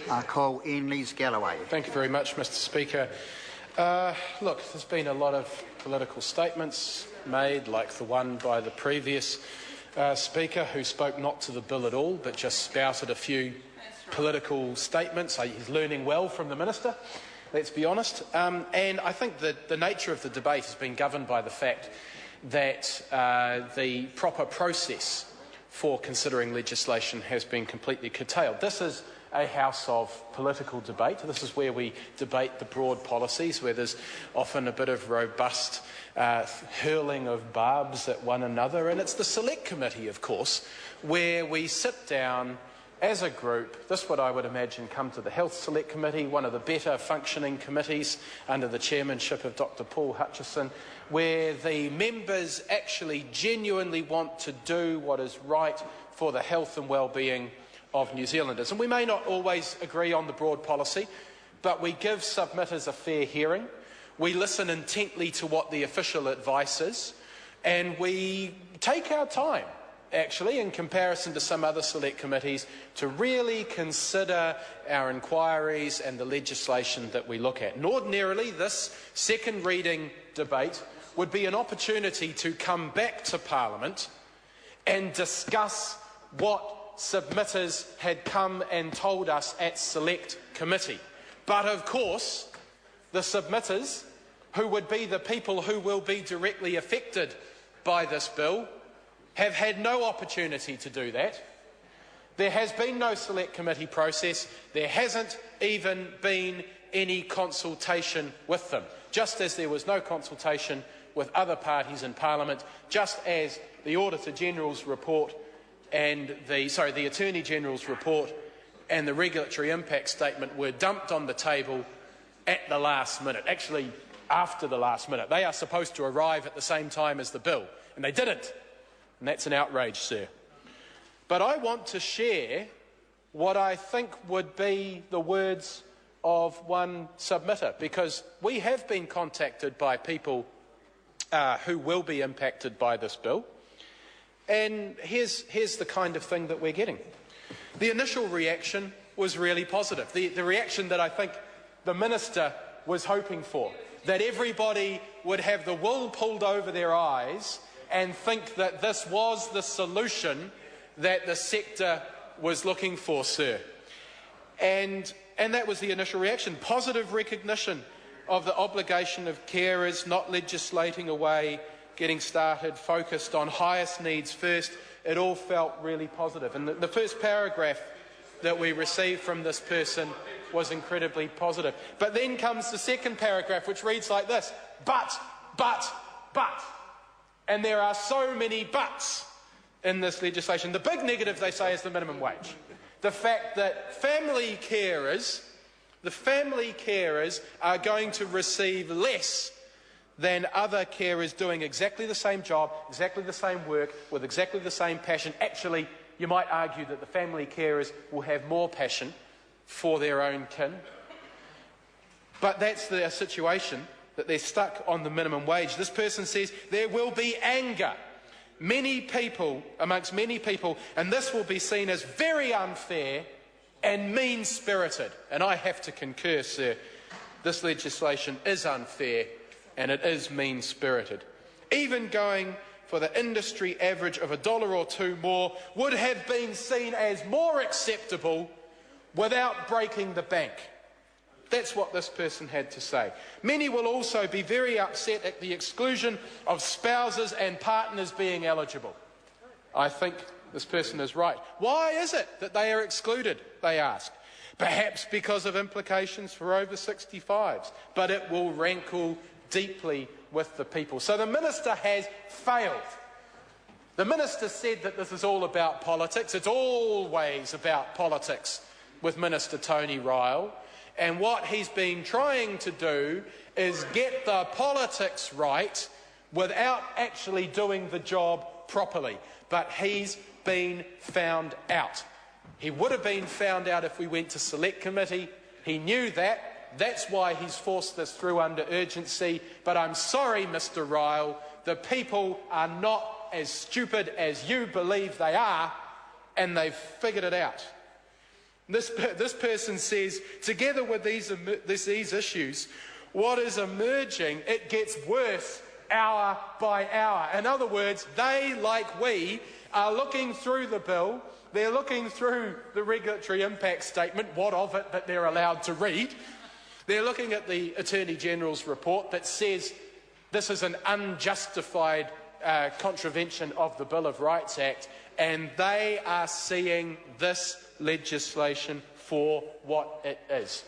I call in Lees-Galloway. Thank you very much, Mr Speaker. Look, there's been a lot of political statements made, like the one by the previous Speaker, who spoke not to the bill at all, but just spouted a few political statements. He's learning well from the Minister, let's be honest. And I think that the nature of the debate has been governed by the fact that the proper process for considering legislation has been completely curtailed. This is a house of political debate. This is where we debate the broad policies, where there's often a bit of robust hurling of barbs at one another. And it's the Select Committee, of course, where we sit down as a group. This would, I would imagine, come to the Health Select Committee, one of the better functioning committees under the chairmanship of Dr Paul Hutchison, where the members actually genuinely want to do what is right for the health and well-being of New Zealanders. And we may not always agree on the broad policy, but we give submitters a fair hearing. We listen intently to what the official advice is, and we take our time, actually, in comparison to some other select committees, to really consider our inquiries and the legislation that we look at. And ordinarily, this second reading debate would be an opportunity to come back to Parliament and discuss what submitters had come and told us at Select Committee. But of course, the submitters, who would be the people who will be directly affected by this bill, have had no opportunity to do that. There has been no Select Committee process. There hasn't even been any consultation with them, just as there was no consultation with other parties in Parliament, just as the Auditor General's report and the Attorney General's report and the regulatory impact statement were dumped on the table at the last minute, actually after the last minute. They are supposed to arrive at the same time as the bill, and they didn't. And that's an outrage, sir. But I want to share what I think would be the words of one submitter, because we have been contacted by people who will be impacted by this bill. And here's the kind of thing that we're getting. The initial reaction was really positive. The reaction that I think the Minister was hoping for, that everybody would have the wool pulled over their eyes and think that this was the solution that the sector was looking for, sir. And that was the initial reaction. Positive recognition of the obligation of carers, not legislating away, getting started, focused on highest needs first. It all felt really positive. And the first paragraph that we received from this person was incredibly positive. But then comes the second paragraph, which reads like this: but. And there are so many buts in this legislation. The big negative, they say, is the minimum wage. The fact that family carers are going to receive less than other carers doing exactly the same job, exactly the same work, with exactly the same passion. Actually, you might argue that the family carers will have more passion for their own kin. But that's their situation, that they're stuck on the minimum wage. This person says there will be anger amongst many people, and this will be seen as very unfair and mean-spirited. And I have to concur, sir. This legislation is unfair and it is mean-spirited. Even going for the industry average of $1 or $2 more would have been seen as more acceptable without breaking the bank. That's what this person had to say. Many will also be very upset at the exclusion of spouses and partners being eligible. I think this person is right. Why is it that they are excluded, they ask? Perhaps because of implications for over 65s, but it will rankle deeply with the people. So the Minister has failed. The Minister said that this is all about politics. It's always about politics with Minister Tony Ryle. And what he's been trying to do is get the politics right without actually doing the job properly. But he's been found out. He would have been found out if we went to Select Committee. He knew that. That's why he's forced this through under urgency. But I'm sorry, Mr Ryle, the people are not as stupid as you believe they are, and they've figured it out. This person says, together with these issues, what is emerging, it gets worse hour by hour. In other words, they, like we, are looking through the bill, they're looking through the regulatory impact statement, what of it that they're allowed to read. They're looking at the Attorney General's report that says this is an unjustified contravention of the Bill of Rights Act, and they are seeing this legislation for what it is,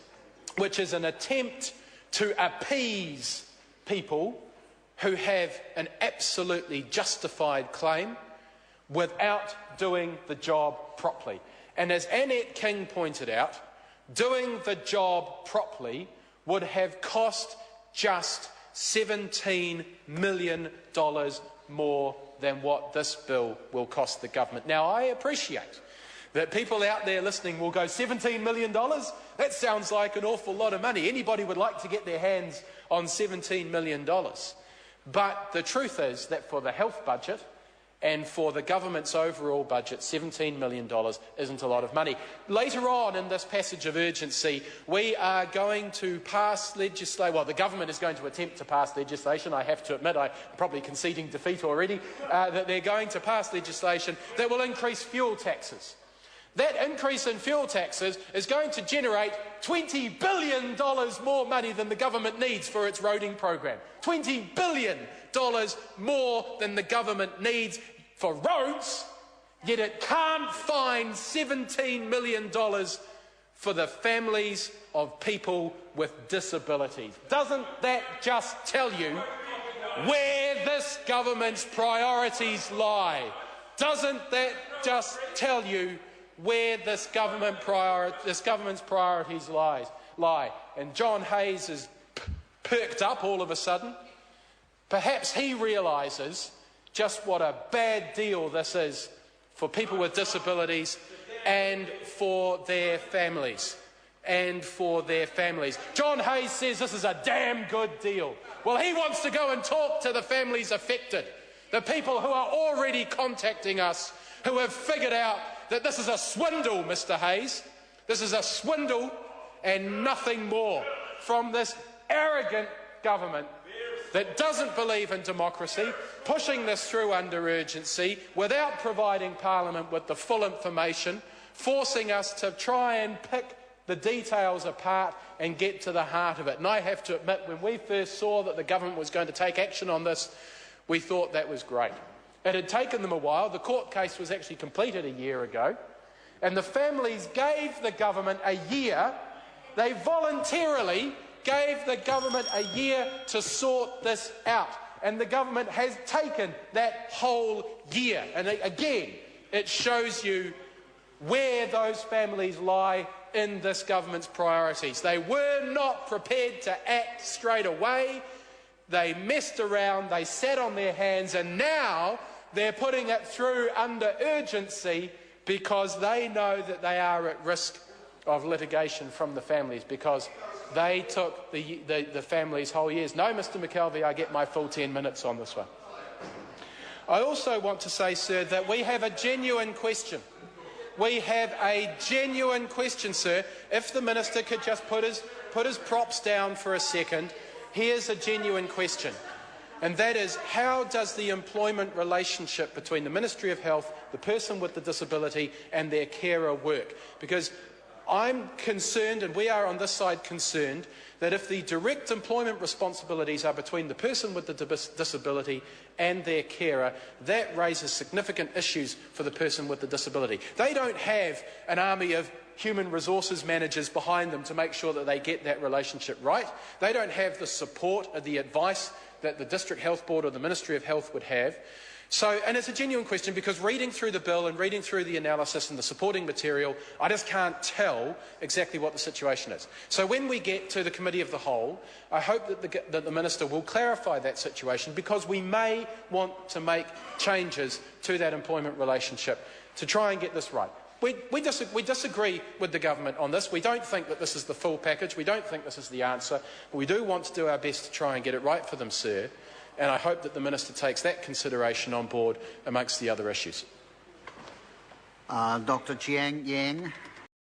which is an attempt to appease people who have an absolutely justified claim without doing the job properly. And as Annette King pointed out, doing the job properly would have cost just $17 million more than what this bill will cost the government. Now, I appreciate that people out there listening will go, $17 million? That sounds like an awful lot of money. Anybody would like to get their hands on $17 million. But the truth is that for the health budget and for the government's overall budget, $17 million isn't a lot of money. Later on in this passage of urgency, we are going to pass legislation. Well, the government is going to attempt to pass legislation. I have to admit, I'm probably conceding defeat already, that they're going to pass legislation that will increase fuel taxes. That increase in fuel taxes is going to generate $20 billion more money than the government needs for its roading program. $20 billion more than the government needs for roads, yet it can't find $17 million for the families of people with disabilities. Doesn't that just tell you where this government's priorities lie? Doesn't that just tell you where this government's priorities lie? And John Hayes is perked up all of a sudden. Perhaps he realises just what a bad deal this is for people with disabilities and for their families. John Hayes says this is a damn good deal. Well, he wants to go and talk to the families affected, the people who are already contacting us, who have figured out that this is a swindle, Mr. Hayes. This is a swindle and nothing more from this arrogant government that doesn't believe in democracy, pushing this through under urgency without providing Parliament with the full information, forcing us to try and pick the details apart and get to the heart of it. And I have to admit, when we first saw that the government was going to take action on this, we thought that was great. It had taken them a while. The court case was actually completed a year ago, and the families gave the government a year. They voluntarily gave the government a year to sort this out, and the government has taken that whole year. And again, it shows you where those families lie in this government's priorities. They were not prepared to act straight away. They messed around, they sat on their hands, and now they're putting it through under urgency because they know that they are at risk of litigation from the families, because they took the families' whole years. No, Mr McKelvey, I get my full 10 minutes on this one. I also want to say, sir, that we have a genuine question. We have a genuine question, sir. If the Minister could just put his props down for a second. Here's a genuine question, and that is, how does the employment relationship between the Ministry of Health, the person with the disability and their carer work? Because I'm concerned, and we are on this side concerned, that if the direct employment responsibilities are between the person with the disability and their carer, that raises significant issues for the person with the disability. They don't have an army of human resources managers behind them to make sure that they get that relationship right. They don't have the support or the advice that the District Health Board or the Ministry of Health would have. So, and it's a genuine question, because reading through the bill and reading through the analysis and the supporting material, I just can't tell exactly what the situation is. So when we get to the Committee of the Whole, I hope that the Minister will clarify that situation, because we may want to make changes to that employment relationship to try and get this right. We disagree with the government on this. We don't think that this is the full package. We don't think this is the answer. But we do want to do our best to try and get it right for them, sir. And I hope that the Minister takes that consideration on board amongst the other issues. Dr. Jiang Yang.